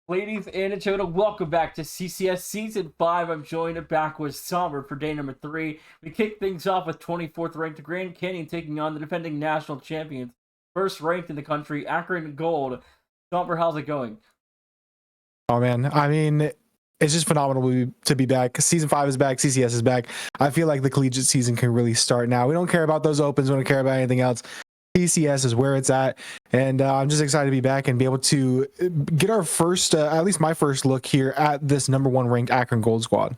Ladies and gentlemen, welcome back to CCS Season 5. I'm joined back with Somber for day number 3. We kick things off with 24th ranked Grand Canyon taking on the defending national champions. First ranked in the country, Akron Gold. Somber, how's it going? Oh man, I mean, it's just phenomenal to be back. Season 5 is back, CCS is back. I feel like the collegiate season can really start now. We don't care about those opens, we don't care about anything else. CCS is where it's at, and I'm just excited to be back and be able to get our first, at least my first look here at this number 1 ranked Akron Gold squad.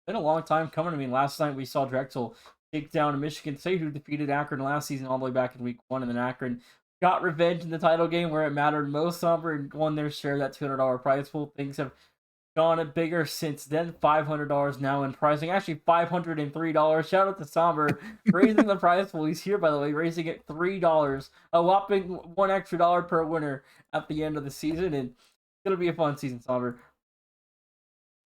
Been a long time coming. I mean, last night we saw Drexel take down Michigan State, who defeated Akron last season all the way back in week 1, and then Akron got revenge in the title game where it mattered most. Somber and won their share of that $200 prize pool. Things have gone bigger since then. $500 now in pricing. Actually, $503. Shout out to Somber raising the prize pool. He's here, by the way, raising it $3. A whopping $1 extra per winner at the end of the season, and it's gonna be a fun season, Somber.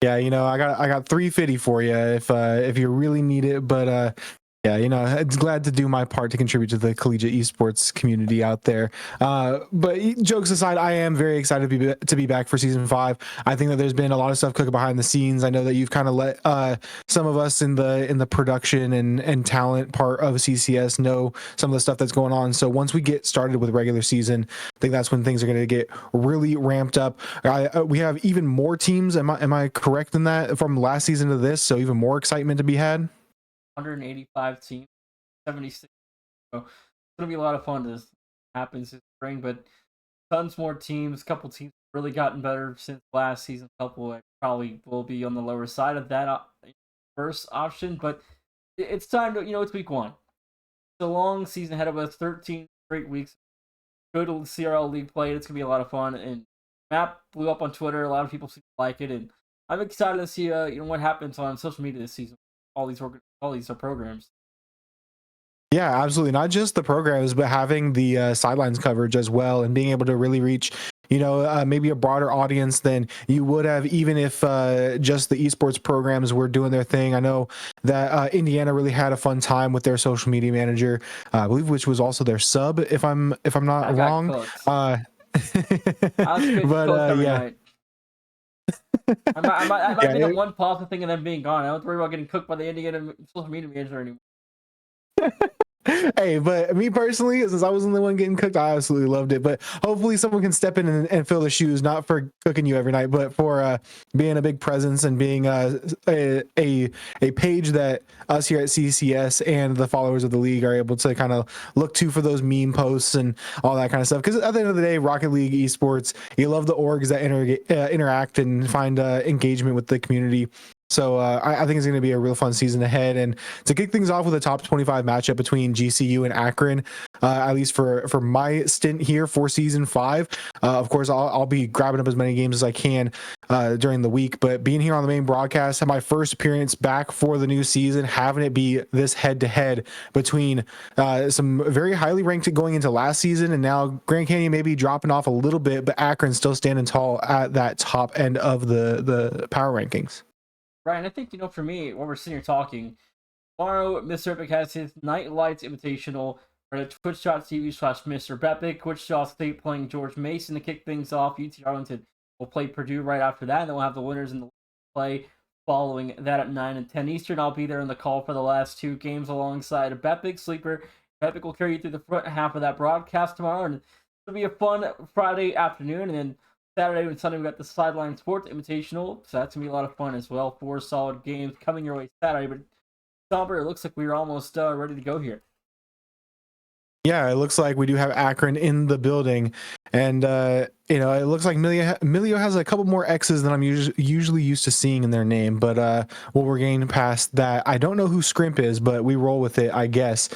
Yeah, I got 350 for you if you really need it, but yeah, it's glad to do my part to contribute to the collegiate esports community out there. But jokes aside, I am very excited to be back for season 5. I think that there's been a lot of stuff cooking behind the scenes. I know that you've kind of let some of us in the production and talent part of CCS know some of the stuff that's going on. So once we get started with regular season, I think that's when things are going to get really ramped up. We have even more teams. Am I correct in that, from last season to this? So even more excitement to be had. 185 teams, 76. So it's gonna be a lot of fun to happen this spring, but tons more teams. A couple teams really gotten better since last season. A couple probably will be on the lower side of that first option, but it's time to, it's week 1. It's a long season ahead of us. 13 great weeks. Good CRL league play. It's gonna be a lot of fun. And map blew up on Twitter. A lot of people seem to like it, and I'm excited to see what happens on social media this season. All these programs. Yeah, absolutely. Not just the programs, but having the sidelines coverage as well, and being able to really reach, maybe a broader audience than you would have even if just the esports programs were doing their thing. I know that Indiana really had a fun time with their social media manager, I believe, which was also their sub, if I'm not wrong. But yeah. Night. I might be the one positive thing and then being gone. I don't worry about getting cooked by the Indiana social media manager anymore. Hey, but me personally, since I wasn't the one getting cooked, I absolutely loved it. But hopefully someone can step in and fill the shoes, not for cooking you every night, but for being a big presence and being a page that us here at CCS and the followers of the league are able to kind of look to for those meme posts and all that kind of stuff. Because at the end of the day, Rocket League esports, you love the orgs that interact and find engagement with the community. So I think it's going to be a real fun season ahead. And to kick things off with a top 25 matchup between GCU and Akron, at least for my stint here for season 5, of course, I'll be grabbing up as many games as I can during the week. But being here on the main broadcast, had my first appearance back for the new season, having it be this head-to-head between some very highly ranked going into last season, and now Grand Canyon maybe dropping off a little bit, but Akron still standing tall at that top end of the power rankings. Right, and I think, for me, when we're sitting here talking, tomorrow, Mr. Epic has his Night Lights Invitational at twitch.tv/Mr. Bepic. Wichita State playing George Mason to kick things off. UT Arlington will play Purdue right after that, and then we'll have the winners in the play following that at 9 and 10 Eastern. I'll be there in the call for the last 2 games alongside Bepic. Sleeper Bepic will carry you through the front half of that broadcast tomorrow, and it'll be a fun Friday afternoon, and then Saturday and Sunday we got the Sideline Sports Invitational, so that's gonna be a lot of fun as well. 4 solid games coming your way Saturday, but Somber, it looks like we're almost ready to go here. Yeah, it looks like we do have Akron in the building, and it looks like Milio has a couple more X's than I'm usually used to seeing in their name, but we'll regain past that. I don't know who Scrimp is, but we roll with it, I guess.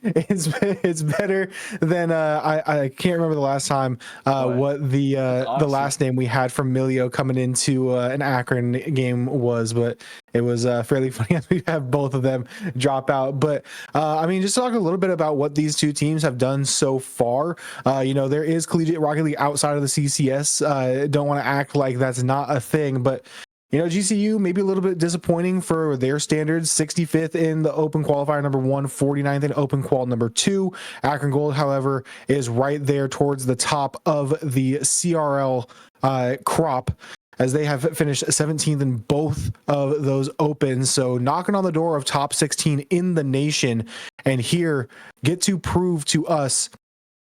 It's better than I can't remember the last time what the last name we had from Milio coming into an Akron game was, but it was fairly funny as we have both of them drop out. But I mean, just talk a little bit about what these two teams have done so far. There is collegiate Rocket League outside of the CCS. Don't want to act like that's not a thing, but You know, GCU maybe a little bit disappointing for their standards. 65th in the open qualifier number 1, 49th in open qual number 2. Akron Gold, however, is right there towards the top of the CRL crop, as they have finished 17th in both of those opens. So knocking on the door of top 16 in the nation, and here get to prove to us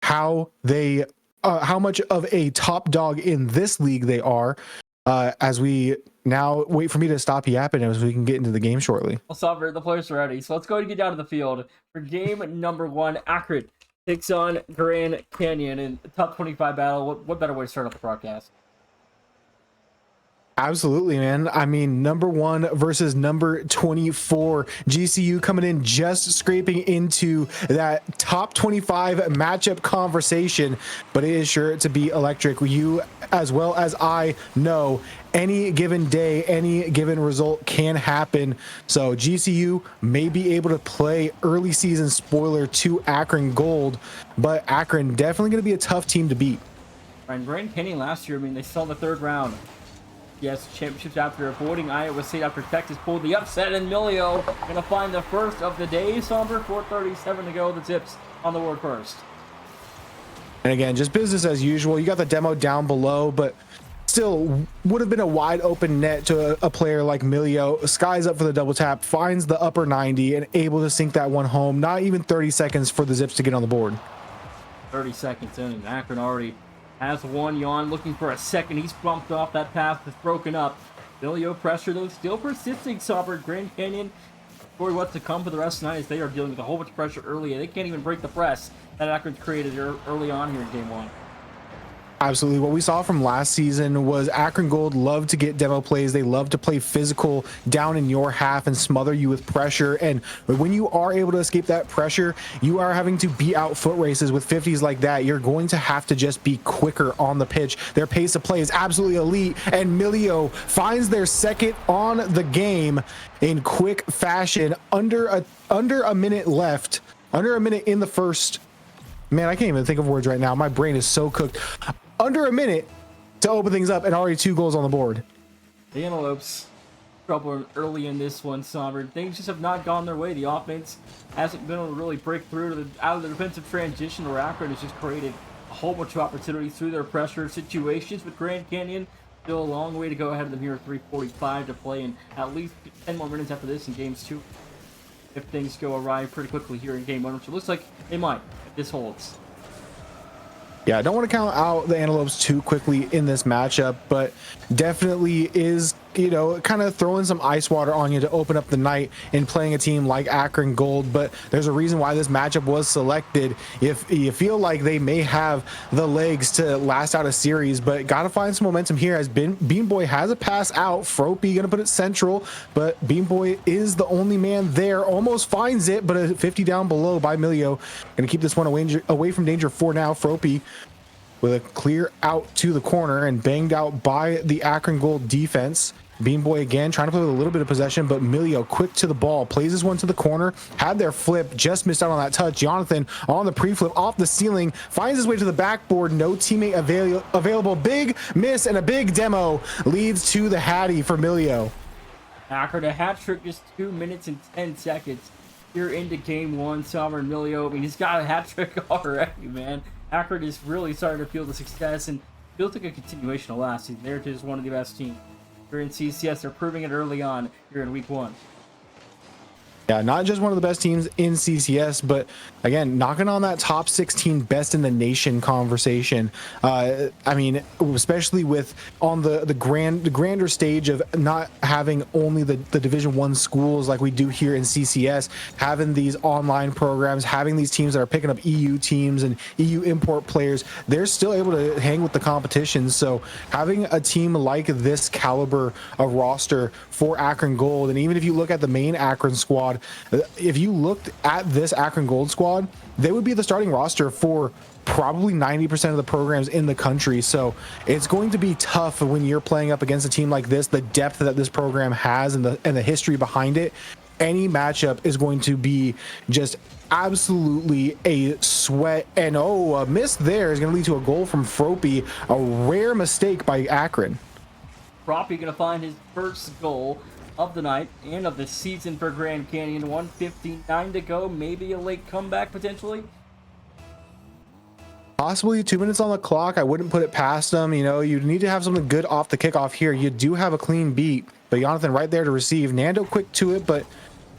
how much of a top dog in this league they are. As we now wait for me to stop yapping as we can get into the game shortly. Well, Somber, the players are ready. So let's go and get down to the field for game number 1. Akron takes on Grand Canyon in the top 25 battle. What better way to start off the broadcast? Absolutely, man. I mean, number 1 versus number 24. GCU coming in just scraping into that top 25 matchup conversation, but it is sure to be electric. You, as well as I, know any given day, any given result can happen. So GCU may be able to play early season spoiler to Akron Gold, but Akron definitely going to be a tough team to beat. And Grand Canyon last year, I mean, they saw the 3rd round. Yes, championships after avoiding Iowa State after Texas pulled the upset, and Milio gonna find the first of the day. Somber, 4:37 to go. The tips on the board first. And again, just business as usual. You got the demo down below, but still would have been a wide open net to a player like Milio. Skies up for the double tap, finds the upper 90, and able to sink that one home. Not even 30 seconds for the Zips to get on the board. 30 seconds in, and Akron already has one. Yawn looking for a second. He's bumped off. That path is broken up. Milio pressure, though, still persisting. Somber, Grand Canyon, for what's to come for the rest of the night, as they are dealing with a whole bunch of pressure early. They can't even break the press that Akron's created early on here in game 1. Absolutely. What we saw from last season was Akron Gold loved to get demo plays. They love to play physical down in your half and smother you with pressure. And when you are able to escape that pressure, you are having to beat out foot races with 50s like that. You're going to have to just be quicker on the pitch. Their pace of play is absolutely elite. And Milio finds their second on the game in quick fashion. Under a minute left. Under a minute in the first. Man, I can't even think of words right now. My brain is so cooked. Under a minute to open things up, and already 2 goals on the board. The Antelopes trouble early in this one, Somber. Things just have not gone their way. The offense hasn't been able to really break through out of the defensive transition, where Akron has just created a whole bunch of opportunities through their pressure situations. But Grand Canyon still a long way to go ahead of them here. 3:45 to play, and at least 10 more minutes after this in games 2. If things go awry pretty quickly here in game 1, which it looks like they might if this holds. Yeah, I don't want to count out the Antelopes too quickly in this matchup, but definitely is, you know, kind of throwing some ice water on you to open up the night in playing a team like Akron Gold. But there's a reason why this matchup was selected. If you feel like they may have the legs to last out a series, but got to find some momentum here, as Bean Boy has a pass out. Fropey gonna put it central, but Bean Boy is the only man there. Almost finds it, but a 50 down below by Milio. Gonna keep this one away from danger for now. Fropey with a clear out to the corner and banged out by the Akron Gold defense. Bean Boy again trying to play with a little bit of possession, but Milio quick to the ball, plays this one to the corner, had their flip, just missed out on that touch. Jonathan on the pre-flip off the ceiling, finds his way to the backboard, no teammate available. Big miss and a big demo leads to the Hattie for Milio. Akron, a hat trick, just 2 minutes and 10 seconds. You're into game 1, Sommer and Milio. I mean, he's got a hat trick already, man. Akron is really starting to feel the success, and feels like a continuation of last season. They're just one of the best teams. They're in CCS. They're proving it early on here in week 1. Yeah, not just one of the best teams in CCS, but again, knocking on that top 16 best in the nation conversation. I mean, especially with on the grander stage of not having only the Division 1 schools like we do here in CCS, having these online programs, having these teams that are picking up EU teams and EU import players, they're still able to hang with the competition. So having a team like this caliber of roster for Akron Gold, and even if you look at the main Akron squad, if you looked at this Akron Gold squad, they would be the starting roster for probably 90% of the programs in the country. So it's going to be tough when you're playing up against a team like this, the depth that this program has and the history behind it. Any matchup is going to be just absolutely a sweat. And a miss there is going to lead to a goal from Fropey, a rare mistake by Akron. Proppy going to find his first goal of the night and of the season for Grand Canyon. 1:59 to go. Maybe a late comeback potentially. Possibly 2 minutes on the clock. I wouldn't put it past them. You know, you need to have something good off the kickoff here. You do have a clean beat, but Jonathan right there to receive. Nando quick to it, but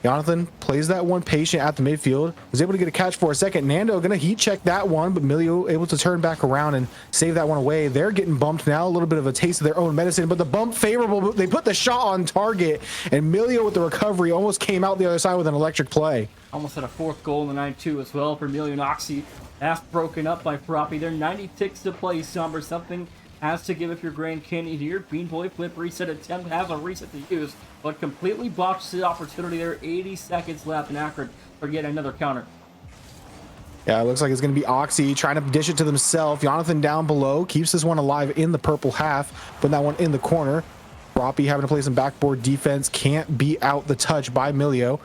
Jonathan plays that one patient at the midfield. Was able to get a catch for a second. Nando gonna heat check that one, but Milio able to turn back around and save that one away. They're getting bumped now. A little bit of a taste of their own medicine, but the bump favorable. They put the shot on target, and Milio with the recovery almost came out the other side with an electric play. Almost had a fourth goal in the night too as well for Milio and Oxy. That's broken up by Proppy. They're 90 ticks to play, Somber. Something has to give if you're Grand Canyon here. Bean Boy flip reset attempt has a reset to use, but completely botched the opportunity there. 80 seconds left in Akron for yet another counter. Yeah, it looks like it's going to be Oxy trying to dish it to themselves. Jonathan down below keeps this one alive in the purple half, putting that one in the corner. Proppy having to play some backboard defense, can't beat out the touch by Milio.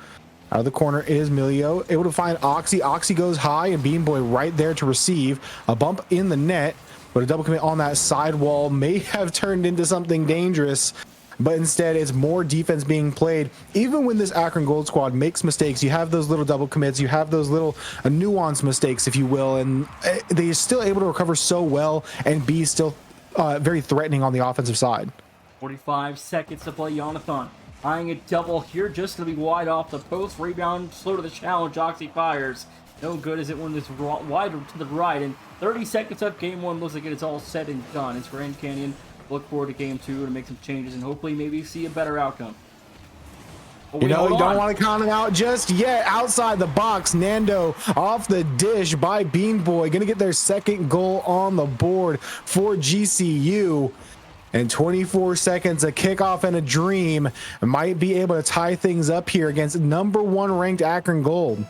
Out of the corner is Milio, able to find Oxy. Oxy goes high, and Bean Boy right there to receive. A bump in the net, but a double commit on that side wall may have turned into something dangerous, but instead it's more defense being played. Even when this Akron Gold squad makes mistakes, you have those little double commits, you have those little nuanced mistakes, if you will, and they're still able to recover so well and be still very threatening on the offensive side. 45 seconds to play. Jonathan eyeing a double here, just going to be wide off the post. Rebound, slow to the challenge. Oxy fires. No good as it went this wide to the right. And 30 seconds up, game one looks like it is all said and done. It's Grand Canyon. Look forward to game two to make some changes and hopefully maybe see a better outcome. You know, you don't want to count it out just yet. Outside the box, Nando off the dish by Bean Boy. Going to get their second goal on the board for GCU. And 24 seconds, a kickoff and a dream might be able to tie things up here against number one ranked Akron Gold.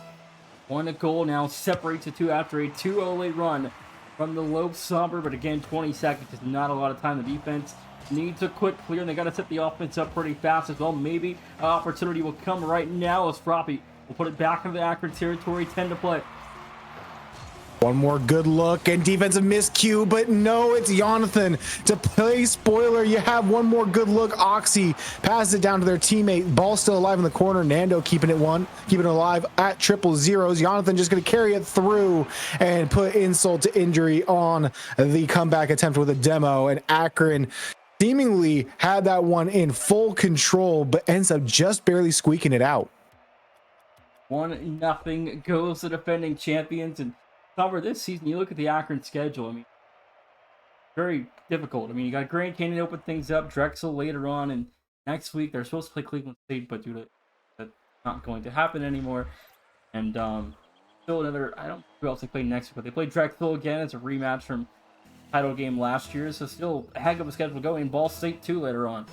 One goal now separates the two after a 2-0 late run from the Lopes Somber, but again, 20 seconds is not a lot of time. The defense needs a quick clear, and they got to set the offense up pretty fast as well. Maybe an opportunity will come right now as Proppy will put it back into the Akron territory. 10 to play. One more good look and defensive miscue, but no, it's Jonathan to play spoiler. You have one more good look. Oxy passes it down to their teammate. Ball still alive in the corner. Nando keeping it alive at 0-0. Jonathan just going to carry it through and put insult to injury on the comeback attempt with a demo. And Akron seemingly had that one in full control, but ends up just barely squeaking it out. 1-0 goes the defending champions. And Somber, this season, you look at the Akron schedule, I mean, very difficult. I mean, you got Grand Canyon open things up, Drexel later on, and next week they're supposed to play Cleveland State, but due to that's not going to happen anymore. And still another, I don't know who else they play next week, but they play Drexel again. It's a rematch from title game last year, so still a heck of a schedule going. Ball State too later on.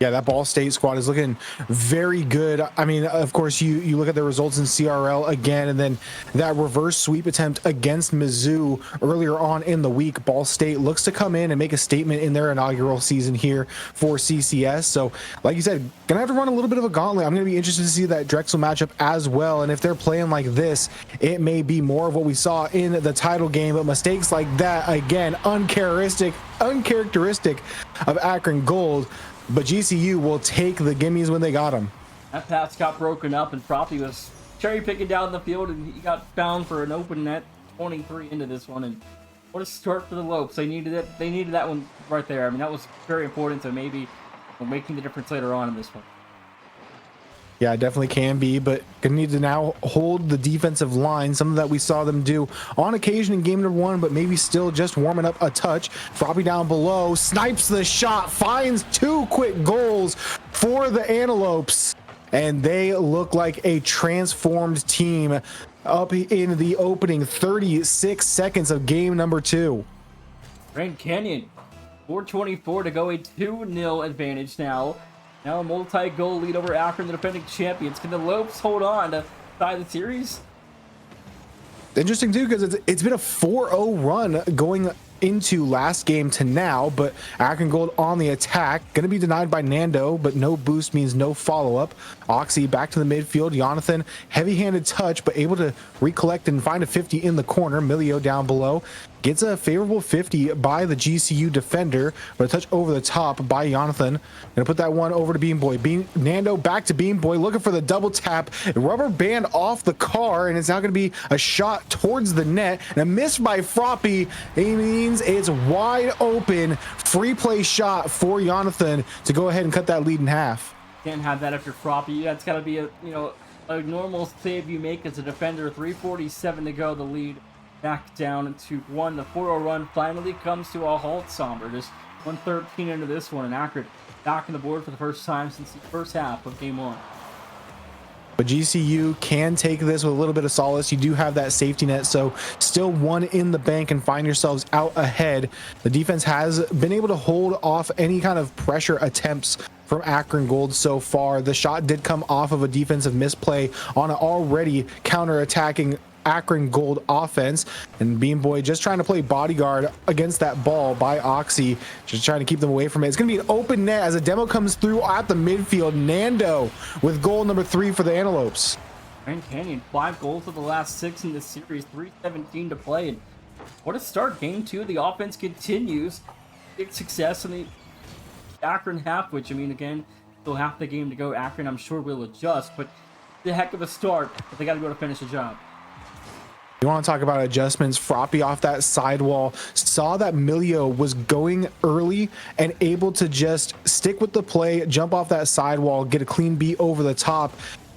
Yeah, that Ball State squad is looking very good. I mean, of course, you look at the results in CRL again, and then that reverse sweep attempt against Mizzou earlier on in the week. Ball State looks to come in and make a statement in their inaugural season here for CCS. So, like you said, gonna have to run a little bit of a gauntlet. I'm gonna be interested to see that Drexel matchup as well. And if they're playing like this, it may be more of what we saw in the title game. But mistakes like that, again, uncharacteristic of Akron Gold. But GCU will take the gimmies when they got them. That pass got broken up, and Proppy was cherry picking down the field, and he got found for an open net. 23 into this one, and what a start for the Lopes. They needed it. They needed that one right there. I mean, that was very important to maybe making the difference later on in this one. Yeah, it definitely can be, but gonna need to now hold the defensive line, something that we saw them do on occasion in game number one, but maybe still just warming up a touch. Proppy down below, snipes the shot, finds two quick goals for the Antelopes, and they look like a transformed team up in the opening 36 seconds of game number two. Grand Canyon, 4:24 to go, a 2-0 advantage now. Now a multi-goal lead over Akron, the defending champions. Can the Lopes hold on to tie the series? Interesting too, because it's been a 4-0 run going into last game to now, but Akron Gold on the attack, going to be denied by Nando, but no boost means no follow-up. Oxy back to the midfield. Jonathan, heavy-handed touch, but able to recollect and find a 50 in the corner. Milio down below. gets a favorable 50 by the GCU defender, but a touch over the top by Jonathan. Gonna put that one over to Beam Boy. Nando back to Beam Boy, looking for the double tap. Rubber band off the car, and it's now gonna be a shot towards the net, and a miss by Froppy. It means it's wide open. Free play shot for Jonathan to go ahead and cut that lead in half. Can't have that after Froppy. That's got to be a a normal save you make as a defender. 3:47 to go. The lead back down to 1. The 4-0 run finally comes to a halt. Somber just 1:13 into this one, and Akron back on the board for the first time since the first half of game 1. But GCU can take this with a little bit of solace. You do have that safety net, so still one in the bank and find yourselves out ahead. The defense has been able to hold off any kind of pressure attempts from Akron Gold so far. The shot did come off of a defensive misplay on an already counter-attacking Akron Gold offense, and Beam Boy just trying to play bodyguard against that ball by Oxy, just trying to keep them away from it. It's gonna be an open net as a demo comes through at the midfield. Nando with goal number 3 for the Antelopes. Grand Canyon 5 goals of the last 6 in this series, 3:17 to play, and what a start. Game 2, the offense continues. Big success in the Akron half, which, I mean, again, still half the game to go. Akron, I'm sure, will adjust, but the heck of a start, but they got to go to finish the job. You want to talk about adjustments? Froppy off that sidewall saw that Milio was going early and able to just stick with the play, jump off that sidewall, get a clean beat over the top,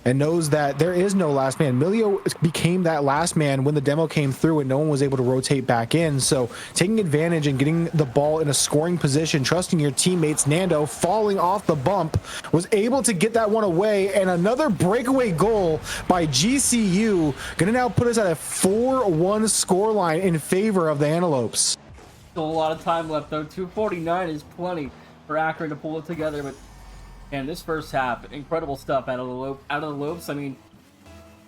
and knows that there is no last man. Milio became that last man when the demo came through and no one was able to rotate back in. So taking advantage and getting the ball in a scoring position, trusting your teammates. Nando falling off the bump was able to get that one away, and another breakaway goal by GCU gonna now put us at a 4-1 scoreline in favor of the Antelopes. Still a lot of time left though. 2:49 is plenty for Akron to pull it together, but and this first half, incredible stuff out of the Lopes. I mean,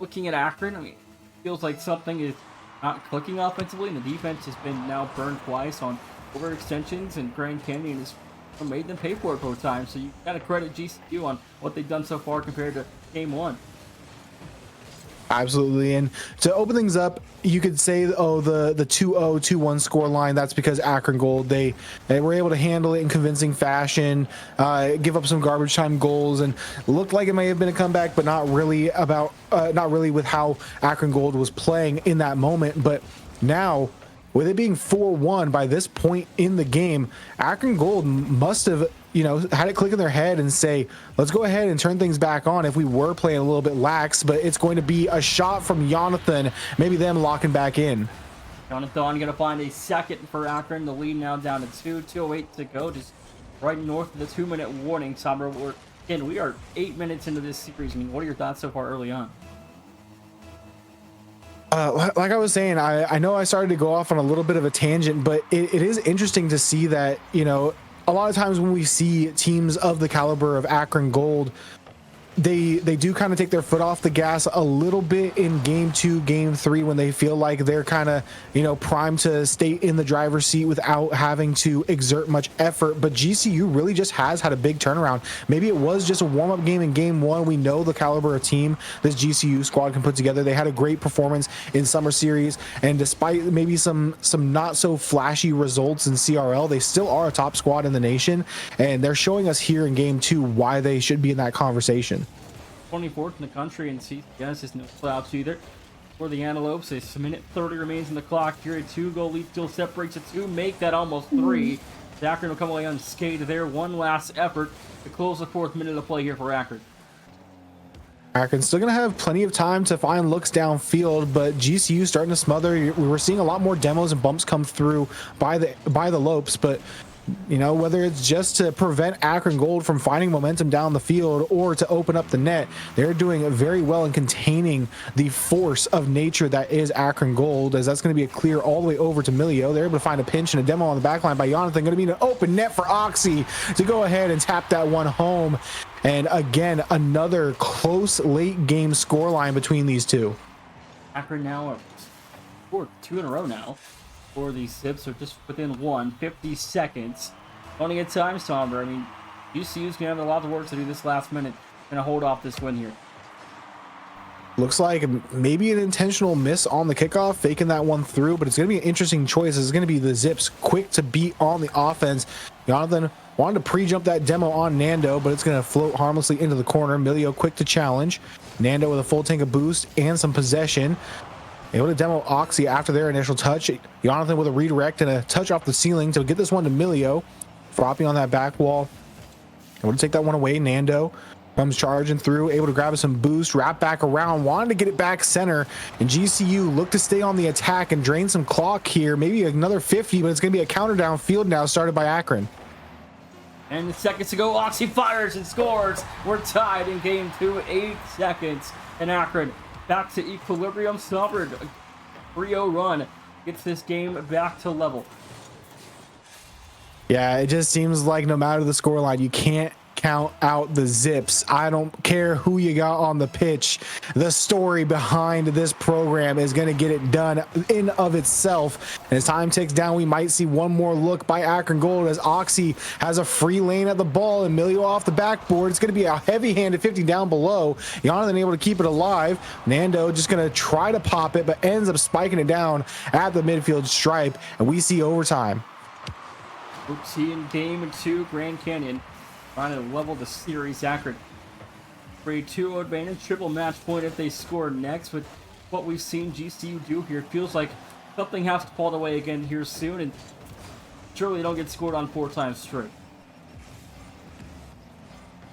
looking at Akron, I mean, feels like something is not clicking offensively, and the defense has been now burned twice on overextensions, and Grand Canyon has made them pay for it both times. So you got to credit GCU on what they've done so far compared to game 1. Absolutely. And to open things up, you could say, oh, the 2-0, 2-1 score line, that's because Akron Gold, they were able to handle it in convincing fashion, give up some garbage time goals, and looked like it may have been a comeback, but not really with how Akron Gold was playing in that moment. But now, with it being 4-1 by this point in the game, Akron Gold must have, had it click in their head and say, let's go ahead and turn things back on if we were playing a little bit lax, but it's going to be a shot from Jonathan, maybe them locking back in. Jonathan going to find a second for Akron. The lead now down to 2:08 to go, just right north of the 2-minute warning. Sabra, we are 8 minutes into this series. I mean, what are your thoughts so far early on? Like I was saying, I know I started to go off on a little bit of a tangent, but it is interesting to see that, a lot of times when we see teams of the caliber of Akron Gold, they do kind of take their foot off the gas a little bit in game 2, game 3, when they feel like they're kind of, primed to stay in the driver's seat without having to exert much effort. But GCU really just has had a big turnaround. Maybe it was just a warm-up game in game 1. We know the caliber of team this GCU squad can put together. They had a great performance in summer series, and despite maybe some not so flashy results in CRL, they still are a top squad in the nation, and they're showing us here in game 2 why they should be in that conversation. 24th in the country, and CCS is no slouch either. For the Antelopes, a minute 30 remains in the clock here. A 2-goal lead still separates the two. Make that almost 3. Akron will come away unscathed there. One last effort to close the 4th minute of play here for Akron. Akron's still going to have plenty of time to find looks downfield, but GCU starting to smother. We were seeing a lot more demos and bumps come through by the Lopes, but whether it's just to prevent Akron Gold from finding momentum down the field or to open up the net, they're doing very well in containing the force of nature that is Akron Gold, as that's going to be a clear all the way over to Milio. They're able to find a pinch and a demo on the back line by Jonathan. Going to be an open net for Oxy to go ahead and tap that one home. And again, another close late game scoreline between these two. Akron now are scored 2 in a row now. For these Zips are just within 50 seconds. Only at time, Somber. I mean, GCU's going to have a lot of work to do this last minute. Going to hold off this win here. Looks like maybe an intentional miss on the kickoff, faking that one through, but it's going to be an interesting choice. It's going to be the Zips quick to beat on the offense. Jonathan wanted to pre-jump that demo on Nando, but it's going to float harmlessly into the corner. Milio quick to challenge. Nando with a full tank of boost and some possession. Able to demo Oxy after their initial touch. Jonathan with a redirect and a touch off the ceiling to get this one to Milio. Flopping on that back wall. Able to take that one away. Nando comes charging through, able to grab some boost, wrap back around, wanted to get it back center, and GCU look to stay on the attack and drain some clock here. Maybe another 50, but it's going to be a counter downfield now started by Akron. And seconds to go, Oxy fires and scores. We're tied in game 2, 8 seconds. And Akron back to equilibrium, stubborn. 3-0 run gets this game back to level. Yeah, it just seems like no matter the scoreline, you can't count out the Zips. I don't care who you got on the pitch. The story behind this program is going to get it done in of itself. And as time ticks down, we might see one more look by Akron Gold as Oxy has a free lane at the ball and Milio off the backboard. It's going to be a heavy-handed 50 down below. Jonathan able to keep it alive. Nando just going to try to pop it, but ends up spiking it down at the midfield stripe. And we see overtime. Oopsie in game 2, Grand Canyon trying to level the series. Akron for a 2-0 advantage, triple match point if they score next. With what we've seen GCU do here, it feels like something has to fall away again here soon, and surely they don't get scored on 4 times straight.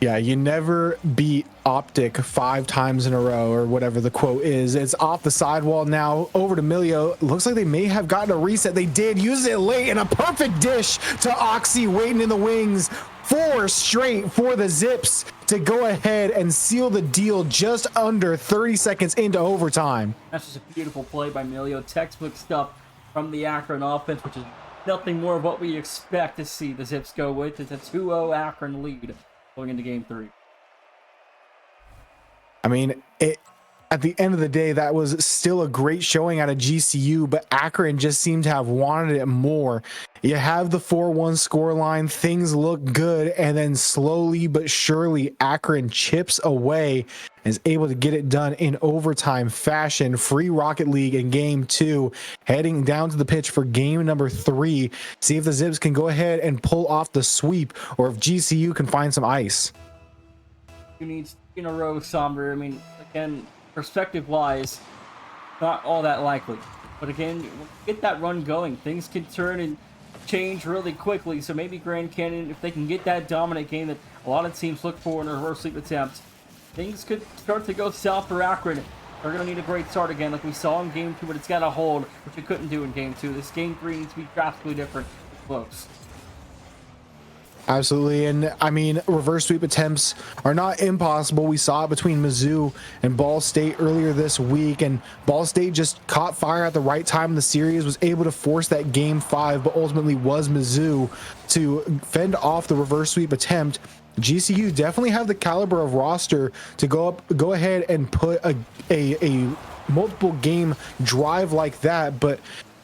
Yeah, you never beat Optic 5 times in a row, or whatever the quote is. It's off the sidewall now, over to Milio. Looks like they may have gotten a reset. They did use it late, and a perfect dish to Oxy waiting in the wings. 4 straight for the Zips to go ahead and seal the deal just under 30 seconds into overtime. That's just a beautiful play by Milio. Textbook stuff from the Akron offense, which is nothing more of what we expect to see the Zips go with. It's a 2-0 Akron lead going into game 3. I mean, at the end of the day, that was still a great showing out of GCU, but Akron just seemed to have wanted it more. You have the 4-1 scoreline, things look good, and then slowly but surely Akron chips away and is able to get it done in overtime fashion. Free Rocket League in game 2, heading down to the pitch for game number 3. See if the Zips can go ahead and pull off the sweep, or if GCU can find some ice. You need in a row, Somber. I mean, again, perspective-wise, not all that likely. But again, get that run going. Things can turn and change really quickly. So maybe Grand Canyon, if they can get that dominant game that a lot of teams look for in a reverse sweep attempt, things could start to go south for Akron. They're going to need a great start again, like we saw in game 2, but it's got to hold, which it couldn't do in game 2. This game 3 needs to be drastically different. Close. Absolutely. And I mean, reverse sweep attempts are not impossible. We saw it between Mizzou and Ball State earlier this week, and Ball State just caught fire at the right time in the series, was able to force that game 5, but ultimately was Mizzou to fend off the reverse sweep attempt. GCU definitely have the caliber of roster to go ahead and put a multiple game drive like that, but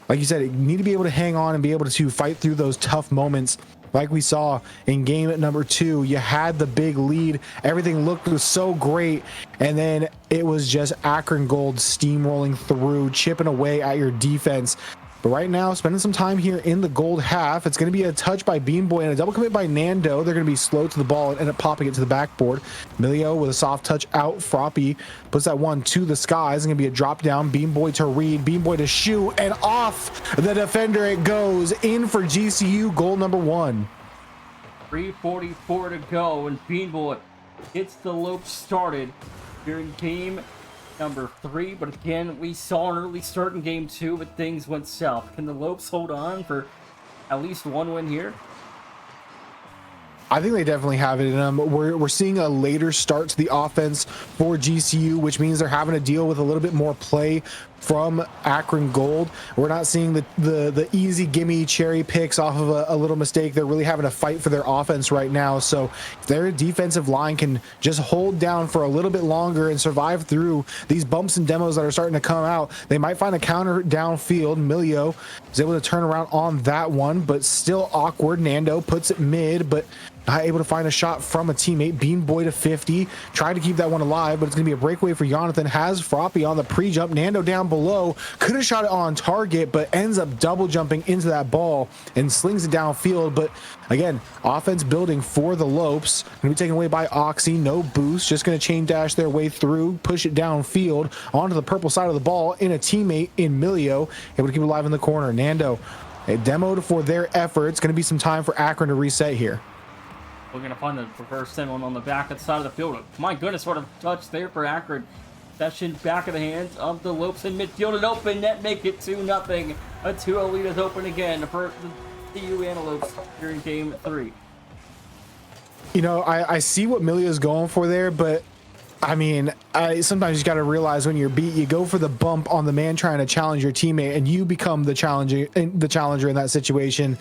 like you said, you need to be able to hang on and be able to fight through those tough moments. Like we saw in game number 2, you had the big lead, everything looked so great, and then it was just Akron Gold steamrolling through, chipping away at your defense. But right now, spending some time here in the gold half, it's going to be a touch by Beanboy and a double commit by Nando. They're going to be slow to the ball and end up popping it to the backboard. Milio with a soft touch out. Froppy puts that one to the skies. It's going to be a drop down. Beanboy to read. Beanboy to shoot. And off the defender it goes. In for GCU. Goal number 1. 3:44 to go, and Beanboy gets the loop started here in game number 3, but again, we saw an early start in game 2, but things went south. Can the Lopes hold on for at least one win here? I think they definitely have it in them. We're seeing a later start to the offense for GCU, which means they're having to deal with a little bit more play from Akron Gold. We're not seeing the easy gimme cherry picks off of a little mistake. They're really having to fight for their offense right now. So if their defensive line can just hold down for a little bit longer and survive through these bumps and demos that are starting to come out, they might find a counter downfield. Milio is able to turn around on that one, but still awkward. Nando puts it mid, but not able to find a shot from a teammate. Bean Boy to 50, trying to keep that one alive, but it's going to be a breakaway for Jonathan. Has Froppy on the pre-jump. Nando down below, could have shot it on target, but ends up double jumping into that ball and slings it downfield. But again, offense building for the Lopes. Going to be taken away by Oxy. No boost, just going to chain dash their way through, push it downfield onto the purple side of the ball in a teammate in Milio, able to keep it alive in the corner. Nando, a demoed for their efforts. Going to be some time for Akron to reset here. We're going to find the reverse send one on the back of the side of the field. My goodness, what a touch there for Akron. Session back of the hands of the Lopes in midfield, and open net, make it 2-0. A 2-0 lead is open again for the CU Antelopes here in game 3. You know, I see what Milio's going for there, but I mean, sometimes you got to realize when you're beat, you go for the bump on the man trying to challenge your teammate, and you become the challenger in that situation.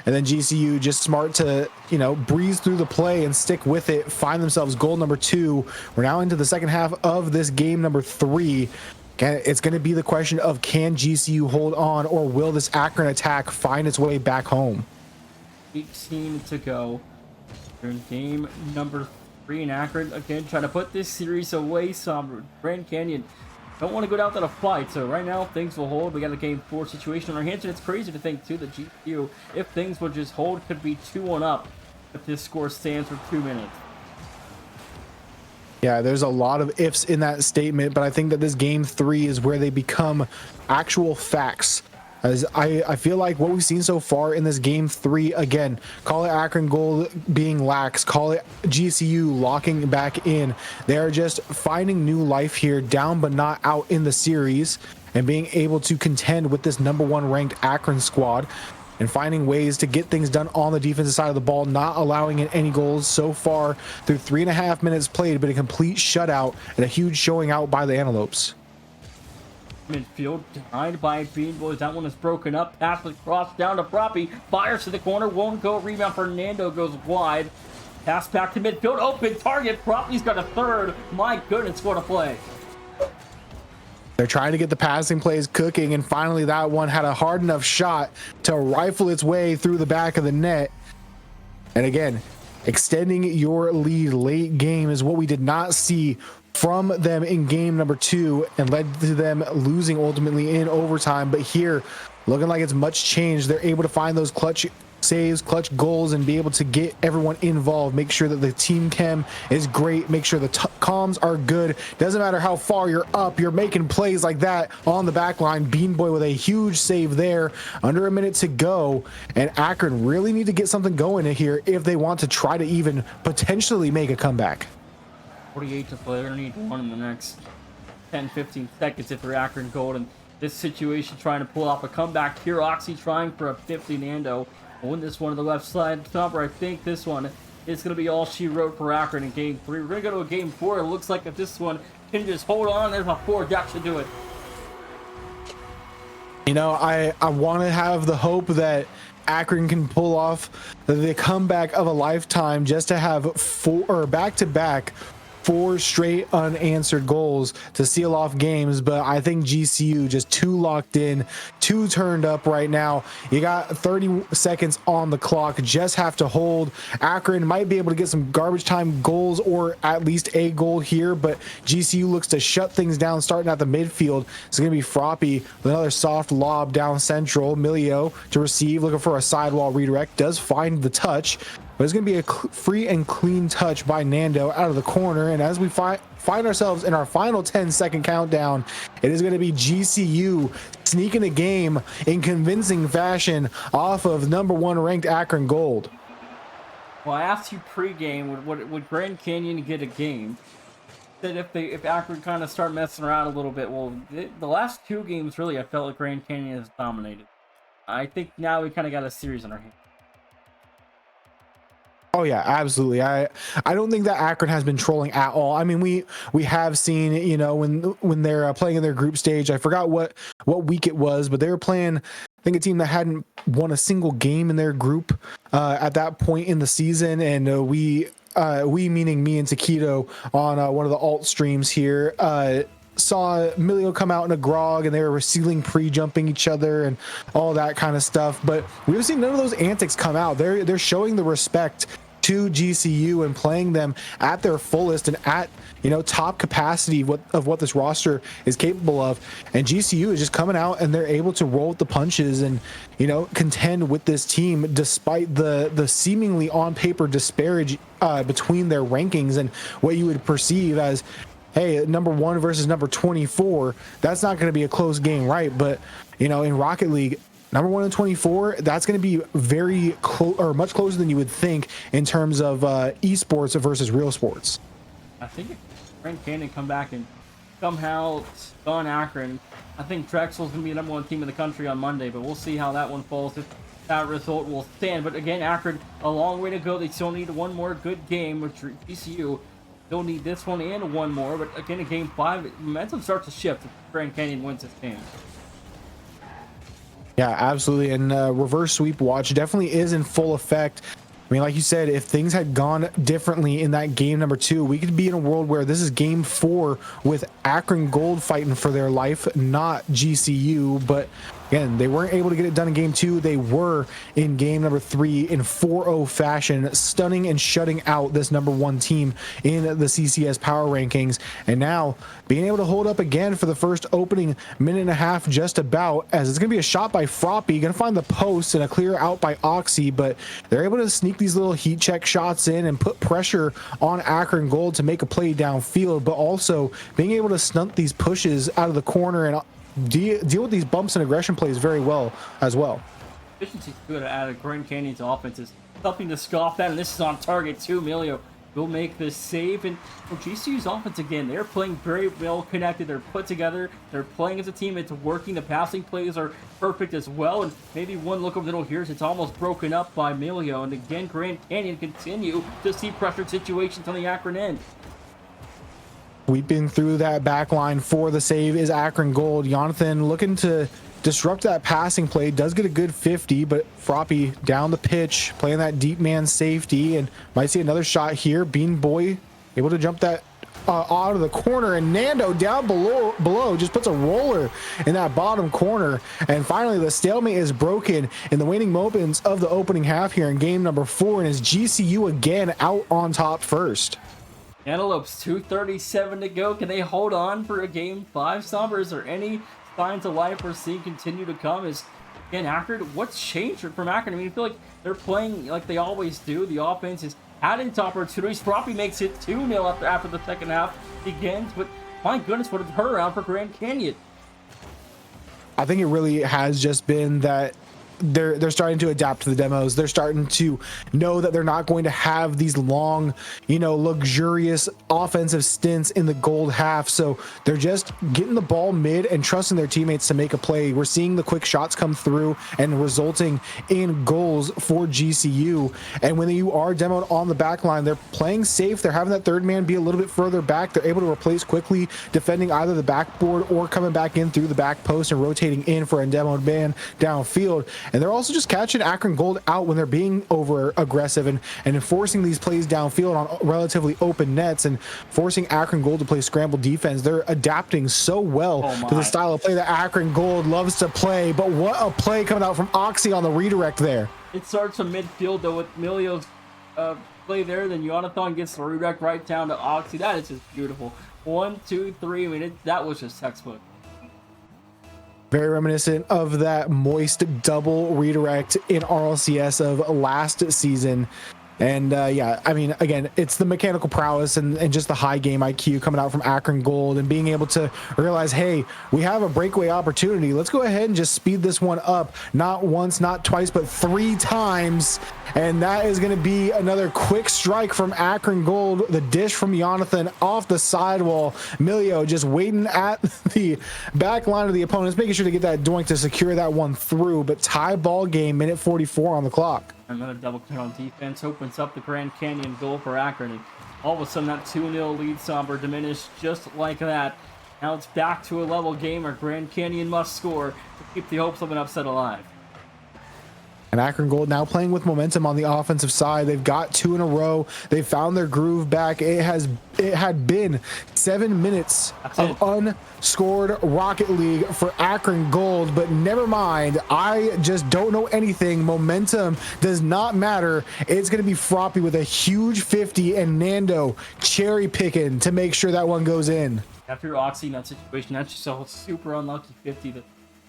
And then GCU just smart to, you know, breeze through the play and stick with it, find themselves goal number 2. We're now into the second half of this game number 3. It's going to be the question of, can GCU hold on, or will this Akron attack find its way back home? 18 to go. We're in game number 3 in Akron. Again, trying to put this series away some. Grand Canyon don't want to go down to the fight, so right now things will hold. We got a game 4 situation on our hands, and it's crazy to think too that GCU, if things would just hold, could be 2-1 up if this score stands for 2 minutes. Yeah, there's a lot of ifs in that statement, but I think that this game 3 is where they become actual facts. As I feel like what we've seen so far in this game 3, again, call it Akron goal being lax, call it GCU locking back in. They are just finding new life here, down but not out in the series, and being able to contend with this number 1 ranked Akron squad, and finding ways to get things done on the defensive side of the ball, not allowing in any goals so far through 3.5 minutes played, but a complete shutout and a huge showing out by the Antelopes. Midfield denied by Bean Boys. That one is broken up. Pass across down to Froppy. Fires to the corner. Won't go. Rebound. Fernando goes wide. Pass back to midfield. Open target. Froppy's got a third. My goodness, what a play. They're trying to get the passing plays cooking, and finally that one had a hard enough shot to rifle its way through the back of the net. And again, extending your lead late game is what we did not see from them in game number 2, and led to them losing ultimately in overtime. But here, looking like it's much changed. They're able to find those clutch saves, clutch goals, and be able to get everyone involved. Make sure that the team chem is great. Make sure the comms are good. Doesn't matter how far you're up, you're making plays like that on the back line. Bean Boy with a huge save there. Under a minute to go, and Akron really need to get something going here if they want to try to even potentially make a comeback. 48 to play. They're going to need one in the next 10-15 seconds if they're Akron Gold. And this situation trying to pull off a comeback here. Oxy trying for a 50. Nando will win this one to the left side. Topper, I think this one is going to be all she wrote for Akron in game 3. We're going to go to a game 4. It looks like if this one can just hold on, there's a 4. That should do it. You know, I want to have the hope that Akron can pull off the comeback of a lifetime, just to have 4 back-to-back 4 straight unanswered goals to seal off games. But I think GCU just too locked in, too turned up right now. You got 30 seconds on the clock, just have to hold. Akron might be able to get some garbage time goals, or at least a goal here, but GCU looks to shut things down starting at the midfield. It's going to be Froppy with another soft lob down central. Milio to receive, looking for a sidewall redirect, does find the touch, but it's going to be a free and clean touch by Nando out of the corner. And as we find ourselves in our final 10-second countdown, it is going to be GCU sneaking a game in convincing fashion off of number 1 ranked Akron Gold. Well, I asked you pregame, would Grand Canyon get a game? That if Akron kind of start messing around a little bit, well, the last 2 games really, I felt like Grand Canyon has dominated. I think now we kind of got a series on our hands. Oh yeah, absolutely. I don't think that Akron has been trolling at all. I mean, we have seen, you know, when they're playing in their group stage. I forgot what week it was, but they were playing, I think, a team that hadn't won a single game in their group at that point in the season, and we meaning me and Taquito on one of the alt streams here, saw Milio come out in a grog, and they were ceiling pre-jumping each other and all that kind of stuff. But we've seen none of those antics come out. They're showing the respect to GCU and playing them at their fullest and at, you know, top capacity of what this roster is capable of. And GCU is just coming out and they're able to roll with the punches and, you know, contend with this team despite the seemingly on paper disparage between their rankings and what you would perceive as, hey, number 1 versus number 24. That's not going to be a close game, right? But, you know, in Rocket League, number 1 and 24, that's going to be very close or much closer than you would think in terms of esports versus real sports. I think if Grand Canyon come back and somehow stun Akron, I think Drexel's going to be the number 1 team in the country on Monday, but we'll see how that one falls, if that result will stand. But again, Akron, a long way to go. They still need one more good game, which GCU still need this one and one more. But again, in game 5, momentum starts to shift if Grand Canyon wins this game. Yeah, absolutely. And reverse sweep watch definitely is in full effect. I mean, like you said, if things had gone differently in that game number 2, we could be in a world where this is game 4 with Akron Gold fighting for their life, not GCU. But again, they weren't able to get it done in game 2. They were in game number 3 in 4-0 fashion, stunning and shutting out this number 1 team in the CCS power rankings. And now being able to hold up again for the first opening minute and a half, just about, as it's going to be a shot by Froppy, going to find the post and a clear out by Oxy, but they're able to sneak these little heat check shots in and put pressure on Akron Gold to make a play downfield, but also being able to stunt these pushes out of the corner and deal with these bumps and aggression plays very well as well. Efficiency's good out of Grand Canyon's offense is something to scoff at, and this is on target too. Emilio will make the save, and for GCU's offense again, they're playing very well connected. They're put together. They're playing as a team. It's working. The passing plays are perfect as well, and maybe one look over the middle here, it's almost broken up by Emilio, and again, Grand Canyon continue to see pressured situations on the Akron end. Sweeping through that back line for the save is Akron Gold. Jonathan looking to disrupt that passing play, does get a good 50, but Froppy down the pitch, playing that deep man safety, and might see another shot here. Bean Boy able to jump that out of the corner, and Nando down below just puts a roller in that bottom corner. And finally, the stalemate is broken in the waning moments of the opening half here in game number 4, and is GCU again out on top first. Antelopes, 2:37 to go. Can they hold on for a game 5, Somber? Is there any signs of life we're seeing continue to come? Is, again, Akron, what's changed from Akron? I mean, I feel like they're playing like they always do. The offense is adding to opportunities. Froppy makes it 2-0 after the second half begins, but my goodness, what a turnaround for Grand Canyon. I think it really has just been that they're starting to adapt to the demos. They're starting to know that they're not going to have these long, you know, luxurious offensive stints in the gold half. So they're just getting the ball mid and trusting their teammates to make a play. We're seeing the quick shots come through and resulting in goals for GCU. And when you are demoed on the back line, they're playing safe. They're having that third man be a little bit further back. They're able to replace quickly, defending either the backboard or coming back in through the back post and rotating in for a demoed man downfield. And they're also just catching Akron Gold out when they're being over aggressive and enforcing these plays downfield on relatively open nets and forcing Akron Gold to play scramble defense. They're adapting so well to the style of play that Akron Gold loves to play. But what a play coming out from Oxy on the redirect there. It starts from midfield though with Emilio's play there. Then Jonathan gets the redirect right down to Oxy. That is just beautiful. 1, 2, 3. I mean, that was just textbook. Very reminiscent of that moist double redirect in RLCS of last season. And yeah, I mean, again, it's the mechanical prowess and just the high game IQ coming out from Akron Gold and being able to realize, hey, we have a breakaway opportunity. Let's go ahead and just speed this one up. Not once, not twice, but 3 times. And that is going to be another quick strike from Akron Gold. The dish from Jonathan off the sidewall. Emilio just waiting at the back line of the opponents, making sure to get that doink to secure that one through. But tie ball game, minute 44 on the clock. Another double cut on defense opens up the Grand Canyon goal for Akron. And all of a sudden, that 2-0 lead, Somber, diminished just like that. Now it's back to a level game where Grand Canyon must score to keep the hopes of an upset alive. And Akron Gold now playing with momentum on the offensive side. They've got 2 in a row. They found their groove back. It had been 7 minutes of unscored Rocket League for Akron Gold, but never mind. I just don't know anything. Momentum does not matter. It's going to be Froppy with a huge 50 and Nando cherry picking to make sure that one goes in. After Oxy in that situation, that's just a super unlucky 50 that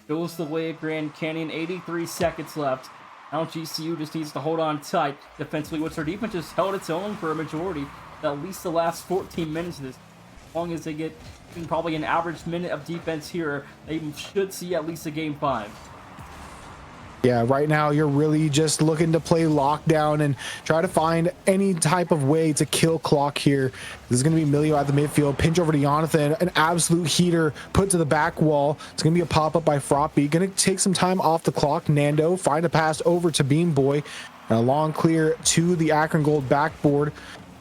goes the way of Grand Canyon. 83 seconds left. Now GCU just needs to hold on tight defensively, which their defense just held its own for a majority, at least the last 14 minutes of this. As long as they get probably an average minute of defense here, they should see at least a game 5. Yeah, right now you're really just looking to play lockdown and try to find any type of way to kill clock here. This is going to be Milio at the midfield, pinch over to Jonathan, an absolute heater put to the back wall. It's going to be a pop-up by Froppy. Going to take some time off the clock. Nando find a pass over to Bean Boy. And a long clear to the Akron Gold backboard.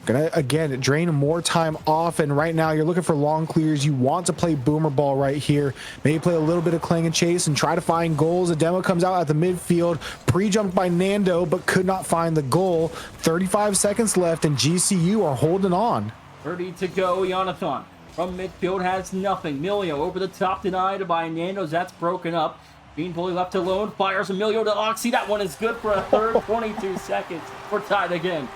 Gonna again drain more time off, and right now you're looking for long clears. You want to play boomer ball right here, maybe play a little bit of clang and chase and try to find goals. A demo comes out at the midfield, pre-jumped by Nando but could not find the goal. 35 seconds left and GCU are holding on. 30 to go. Jonathan from midfield has nothing. Milio over the top, denied by Nando's. That's broken up. Bean Boy left alone, fires Emilio to Oxy. That one is good for a third. 22 seconds. We're tied again.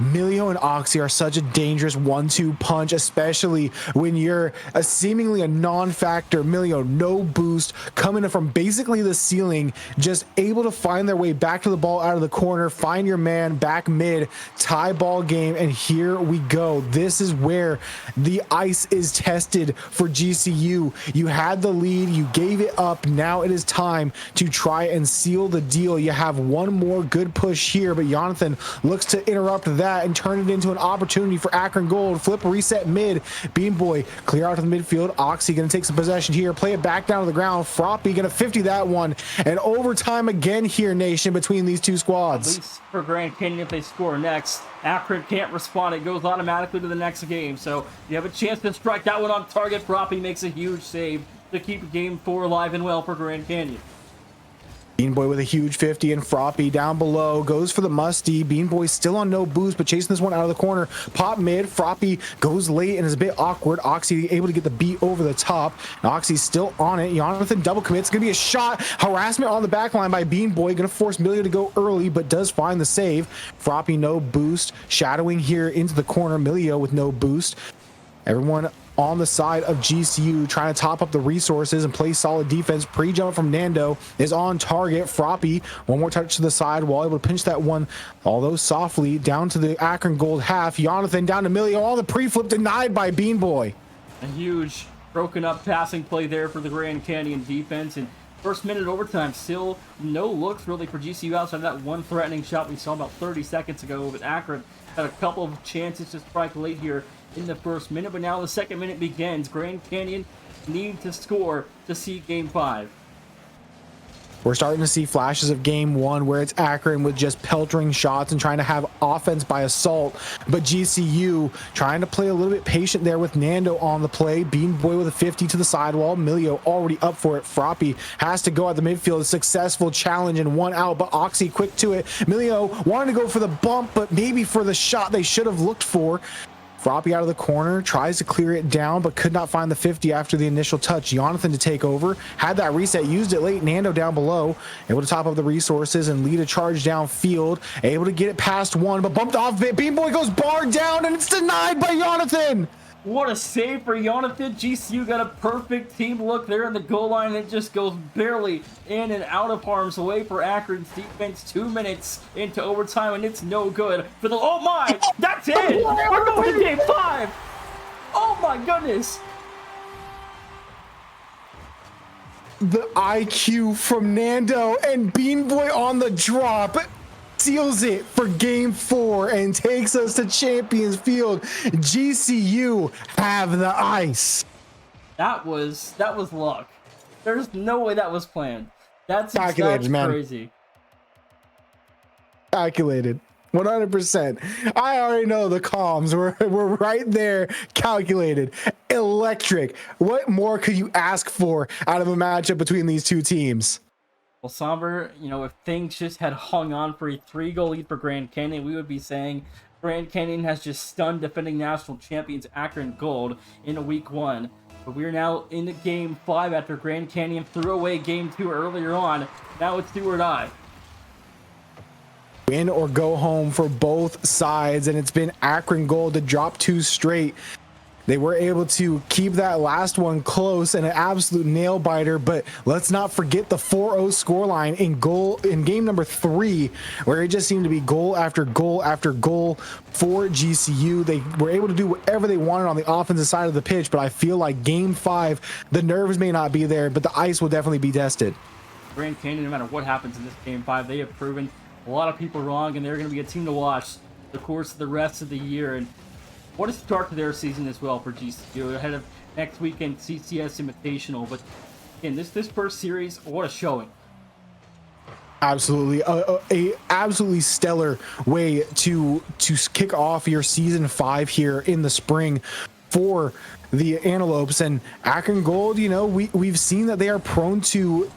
Milio and Oxy are such a dangerous 1-2 punch, especially when you're seemingly a non-factor. Milio, no boost, coming from basically the ceiling, just able to find their way back to the ball out of the corner, find your man back mid, tie ball game, and here we go. This is where the ice is tested for GCU. You had the lead, you gave it up, now it is time to try and seal the deal. You have one more good push here, but Jonathan looks to interrupt that and turn it into an opportunity for Akron Gold. Flip reset mid. Bean Boy clear out to the midfield. Oxy gonna take some possession here, play it back down to the ground. Froppy gonna 50 that one, and overtime again here, nation, between these two squads. At least for Grand Canyon, if they score next, Akron can't respond. It goes automatically to the next game, so you have a chance to strike that one on target. Froppy makes a huge save to keep game 4 alive and well for Grand Canyon. Bean Boy with a huge 50, and Froppy down below goes for the musty. Bean Boy still on no boost, but chasing this one out of the corner. Pop mid. Froppy goes late and is a bit awkward. Oxy able to get the beat over the top. And Oxy's still on it. Jonathan double commits. Gonna be a shot. Harassment on the back line by Bean Boy. Gonna force Milio to go early, but does find the save. Froppy no boost. Shadowing here into the corner. Milio with no boost. Everyone on the side of GCU trying to top up the resources and play solid defense. Pre-jump from Nando is on target. Froppy, one more touch to the side, while able to pinch that one, although softly, down to the Akron Gold half. Jonathan down to Milio. All the pre-flip denied by Bean Boy. A huge broken up passing play there for the Grand Canyon defense. And first minute overtime, still no looks really for GCU outside of that one threatening shot we saw about 30 seconds ago. But Akron had a couple of chances to strike late here in the first minute, but now the second minute begins. Grand Canyon need to score to see game 5. We're starting to see flashes of game 1 where it's Akron with just peltering shots and trying to have offense by assault, but GCU trying to play a little bit patient there with Nando on the play. Bean Boy with a 50 to the sidewall. Milio already up for it. Froppy has to go at the midfield. A successful challenge and one out, but Oxy quick to it. Milio wanted to go for the bump, but maybe for the shot they should have looked for. Froppy out of the corner, tries to clear it down, but could not find the 50 after the initial touch. Jonathan to take over, had that reset, used it late. Nando down below, able to top up the resources and lead a charge downfield, able to get it past one, but bumped off it. Bean Boy goes bar down, and it's denied by Jonathan. What a save for Jonathan. GCU got a perfect team look there in the goal line. It just goes barely in and out of harm's way for Akron's defense. 2 minutes into overtime, and it's no good for the... Oh my! That's it! We're going to game 5! Oh my goodness! The IQ from Nando, and Bean Boy on the drop seals it for game 4 and takes us to Champions Field. GCU have the ice. That was luck. There's no way that was planned. That's calculated, man. Crazy. Calculated. 100%. I already know the comms were right there. Calculated. Electric. What more could you ask for out of a matchup between these two teams? Well, Somber, if things just had hung on for a 3-goal lead for Grand Canyon, we would be saying Grand Canyon has just stunned defending national champions Akron Gold in week 1. But we're now into game 5 after Grand Canyon threw away game 2 earlier on. Now it's do or die. Win or go home for both sides, and it's been Akron Gold to drop 2 straight. They were able to keep that last one close and an absolute nail biter, but let's not forget the 4-0 scoreline in game number 3, where it just seemed to be goal after goal after goal for GCU. They were able to do whatever they wanted on the offensive side of the pitch, but I feel like game 5, the nerves may not be there, but the ice will definitely be tested. Grand Canyon, no matter what happens in this game 5, they have proven a lot of people wrong, and they're going to be a team to watch the course of the rest of the year. And what a start to their season as well for GCU ahead of next weekend CCS Invitational. But again, this first series, what a showing! Absolutely, a absolutely stellar way to kick off your season 5 here in the spring for the Antelopes. And Akron Gold, we've seen that they are prone to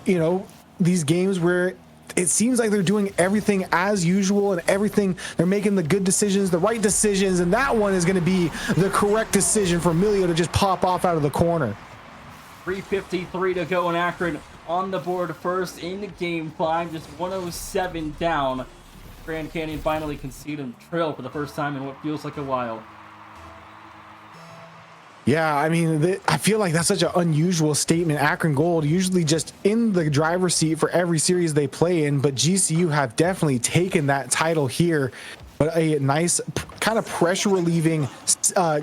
these games where it seems like they're doing everything as usual and everything. They're making the good decisions, the right decisions, and that one is going to be the correct decision for Emilio to just pop off out of the corner. 3:53 to go, and Akron on the board first in game 5, just 107 down. Grand Canyon finally conceded a trail for the first time in what feels like a while. Yeah, I mean, I feel like that's such an unusual statement. Akron Gold usually just in the driver's seat for every series they play in, but GCU have definitely taken that title here. But a nice kind of pressure relieving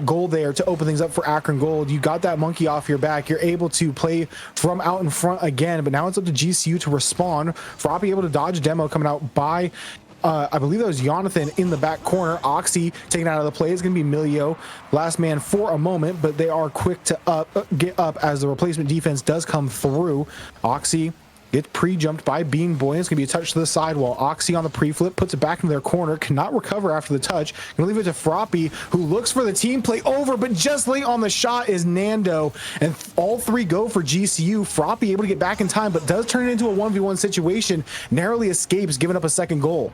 goal there to open things up for Akron Gold. You got that monkey off your back. You're able to play from out in front again, but now it's up to GCU to respond. Froppy able to dodge a demo coming out by I believe that was Jonathan in the back corner. Oxy taken out of the play. It's going to be Milio, last man for a moment, but they are quick to get up as the replacement defense does come through. Oxy gets pre-jumped by Bean Boy. It's going to be a touch to the side while Oxy on the pre-flip puts it back into their corner. Cannot recover after the touch. Going to leave it to Froppy, who looks for the team play over, but just late on the shot is Nando. And all 3 go for GCU. Froppy able to get back in time, but does turn it into a 1v1 situation. Narrowly escapes, giving up a second goal.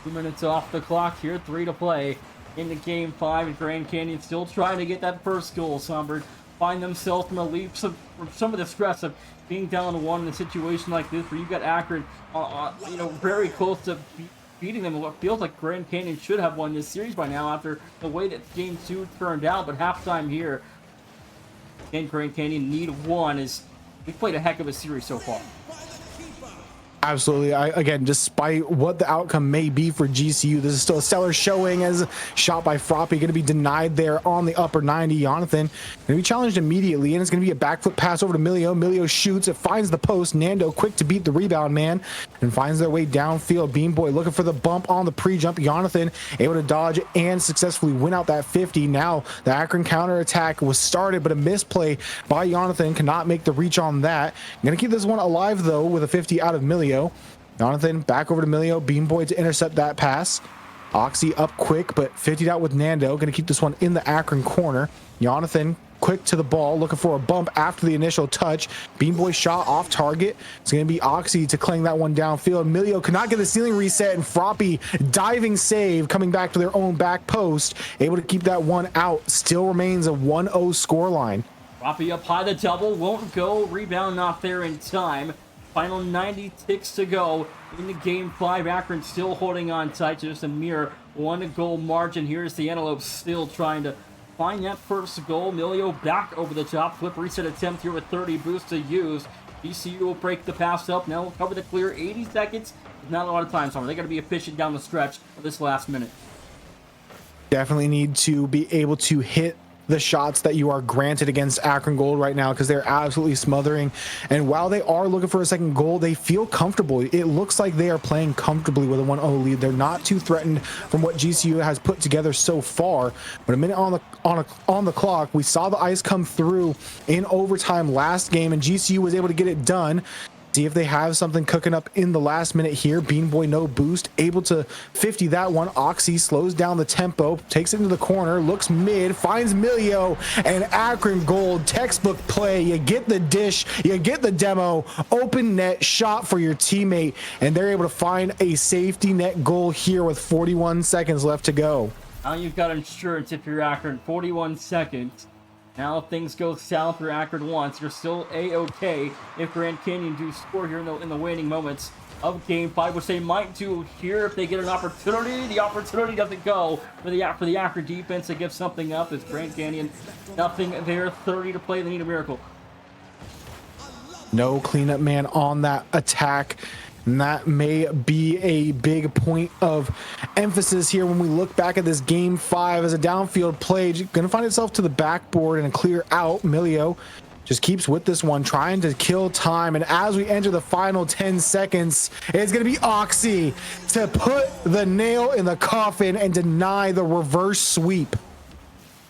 2 minutes off the clock here, 3 to play into game 5, and Grand Canyon still trying to get that first goal. Somber find themselves from some of the stress of being down 1 in a situation like this, where you've got Akron, very close to beating them. What feels like Grand Canyon should have won this series by now after the way that game 2 turned out. But halftime here, and Grand Canyon need 1 as we played a heck of a series so far. Absolutely. Again, despite what the outcome may be for GCU, this is still a stellar showing as shot by Froppy. Going to be denied there on the upper 90. Jonathan going to be challenged immediately, and it's going to be a backflip pass over to Milio. Milio shoots. It finds the post. Nando quick to beat the rebound man and finds their way downfield. Bean Boy looking for the bump on the pre-jump. Jonathan able to dodge and successfully win out that 50. Now the Akron counter attack was started, but a misplay by Jonathan cannot make the reach on that. Going to keep this one alive, though, with a 50 out of Milio. Jonathan back over to Milio. Bean Boy to intercept that pass. Oxy up quick, but 50'd out with Nando. Going to keep this one in the Akron corner. Jonathan quick to the ball, looking for a bump after the initial touch. Bean Boy shot off target. It's going to be Oxy to clang that one downfield. Milio cannot get the ceiling reset, and Froppy diving save coming back to their own back post. Able to keep that one out. Still remains a 1-0 scoreline. Froppy up high, the double won't go. Rebound not there in time. Final 90 ticks to go in the game 5. Akron still holding on tight to just a mere 1-goal margin. Here's the Antelopes still trying to find that first goal. Milio back over the top. Flip reset attempt here with 30 boosts to use. GCU will break the pass up. Now will cover the clear. 80 seconds. Not a lot of time, Summer. They got to be efficient down the stretch of this last minute. Definitely need to be able to hit the shots that you are granted against Akron Gold right now, because they're absolutely smothering. And while they are looking for a second goal, they feel comfortable. It looks like they are playing comfortably with a 1-0 lead. They're not too threatened from what GCU has put together so far. But a minute on the clock, we saw the ice come through in overtime last game, and GCU was able to get it done. See if they have something cooking up in the last minute here. Bean Boy, no boost, able to 50 that one. Oxy slows down the tempo, takes it into the corner, looks mid, finds Milio, and Akron Gold, textbook play. You get the dish, you get the demo, open net shot for your teammate, and they're able to find a safety net goal here with 41 seconds left to go. Now you've got insurance if you're Akron. 41 seconds. Now if things go south for Akron once, you're still A-OK if Grand Canyon do score here in the waning moments of Game 5, which they might do here if they get an opportunity. The opportunity doesn't go for the Akron defense to give something up. It's Grand Canyon, nothing there. 30 to play. They need a miracle. No cleanup man on that attack. And that may be a big point of emphasis here when we look back at this Game 5 as a downfield play. Going to find itself to the backboard and a clear out. Milio just keeps with this one, trying to kill time. And as we enter the final 10 seconds, it's going to be Oxy to put the nail in the coffin and deny the reverse sweep.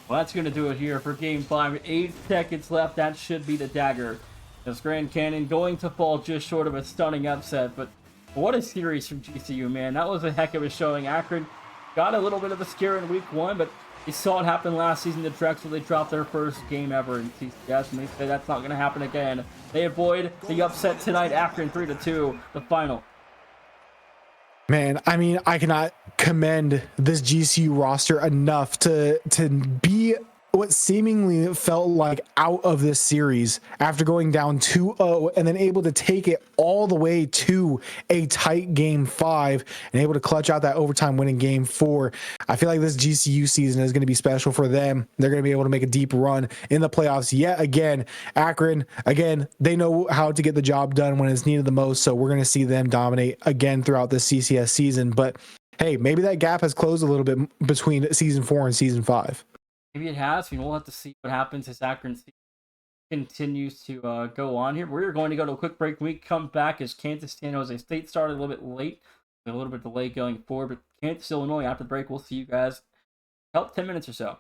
Well, that's going to do it here for Game 5. 8 seconds left. That should be the dagger. As Grand Canyon going to fall just short of a stunning upset, but what a series from GCU, man. That was a heck of a showing. Akron got a little bit of a scare in week 1, but you saw it happen last season to Drexel. They dropped their first game ever in CCS, and they say that's not going to happen again. They avoid the upset tonight. Akron 3-2, the final. Man, I mean, I cannot commend this GCU roster enough to be what seemingly felt like out of this series after going down 2-0 and then able to take it all the way to a tight Game 5 and able to clutch out that overtime winning Game 4. I feel like this GCU season is going to be special for them. They're going to be able to make a deep run in the playoffs yet again. Akron, again, they know how to get the job done when it's needed the most, so we're going to see them dominate again throughout this CCS season. But hey, maybe that gap has closed a little bit between Season 4 and Season 5. Maybe it has. We'll have to see what happens as Akron continues to go on here. We're going to go to a quick break. When we come back as Kansas San Jose State started a little bit late. A little bit delayed going forward, but Kansas, Illinois, after the break, we'll see you guys about 10 minutes or so.